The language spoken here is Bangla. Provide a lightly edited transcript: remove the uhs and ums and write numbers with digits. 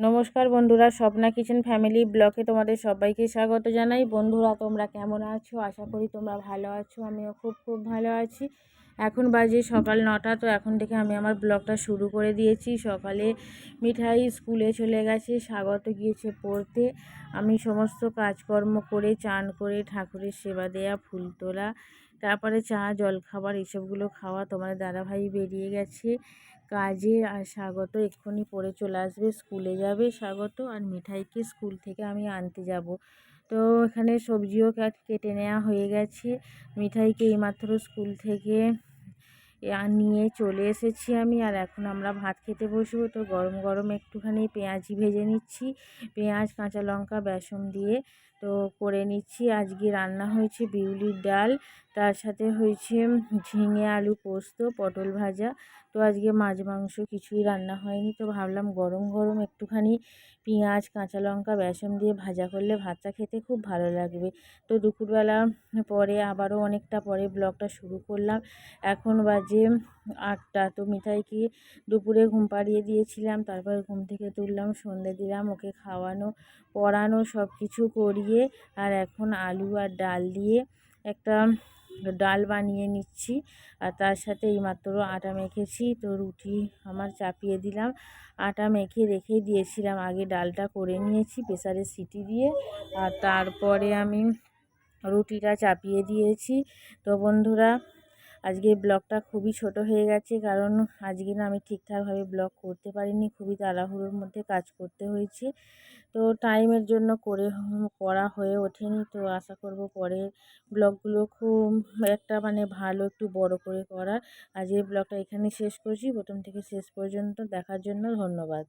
নমস্কার বন্ধুরা, স্বপ্না কিচেন ফ্যামিলি ব্লগে তোমাদের সবাইকে স্বাগত জানাই। বন্ধুরা, তোমরা কেমন আছো? আশা করি তোমরা ভালো আছো। আমিও খুব ভালো আছি। এখন বাজে সকাল 9টা। তো এখন থেকে আমি আমার ব্লগটা শুরু করে দিয়েছি। সকালে মিঠাই স্কুলে চলে গেছে, স্বাগত গিয়েছে পড়তে। আমি সমস্ত কাজকর্ম করে চান করে ঠাকুরের সেবা দেয়া, ফুল তোলা, তারপরে চা জলখাবার এসবগুলো খাওয়া। তোমার দাদাভাই বেরিয়ে গেছে কাজে, আর স্বাগত এক্ষুনি পড়ে চলে আসবে, স্কুলে যাবে স্বাগত। আর মিঠাইকে স্কুল থেকে আমি আনতে যাব। তো এখানে সবজিও কেটে নেওয়া হয়ে গেছে। মিঠাইকে এইমাত্র স্কুল থেকে নিয়ে চলে এসেছি আমি। আর এখন আমরা ভাত খেতে বসবো। তো গরম গরম একটুখানি পেঁয়াজি ভেজে নিচ্ছি, পেঁয়াজ কাঁচা লঙ্কা বেসন দিয়ে তো করে নিচ্ছি। আজকে রান্না হয়েছে বিউলির ডাল, তার সাথে হয়েছে ঝিঙে আলু পোস্ত, পটল ভাজা। তো আজকে মাছ মাংস কিছুই রান্না হয়নি। তো ভাবলাম গরম গরম একটুখানি পেঁয়াজ কাঁচা লঙ্কা বেসন দিয়ে ভাজা করলে ভাতটা খেতে খুব ভালো লাগবে। তো দুপুরবেলা পরে আবারও অনেকটা পরে ব্লগটা শুরু করলাম। এখন বাজে 8টা। তো মিঠাইকে দুপুরে ঘুম পাড়িয়ে দিয়েছিলাম, তারপর ঘুম থেকে তুললাম, সন্ধে দিলাম, ওকে খাওয়ানো পড়ানো সব কিছু করিয়ে আর এখন আলু আর ডাল দিয়ে একটা ডাল বানিয়ে নিচ্ছি। আর তার সাথে এইমাত্র আটা মেখেছি। তো রুটি আমার চাপিয়ে দিলাম। আটা মেখে রেখে দিয়েছিলাম, আগে ডালটা করে নিয়েছি প্রেসারে সিটি দিয়ে, আর তারপরে আমি রুটিটা চাপিয়ে দিয়েছি। তো বন্ধুরা, আজকে ব্লগটা খুবই ছোট হয়ে গেছে, কারণ আজকে না আমি ঠিকঠাকভাবে ব্লগ করতে পারিনি, খুবই তাড়াহুড়োর মধ্যে কাজ করতে হয়েছে। তো টাইমের জন্য করা হয়ে ওঠেনি। তো আশা করব পরের ব্লগগুলো খুব একটা ভালো একটু বড় করে করার। আজকের ব্লগটা এখানে শেষ করছি। প্রথম থেকে শেষ পর্যন্ত দেখার জন্য ধন্যবাদ।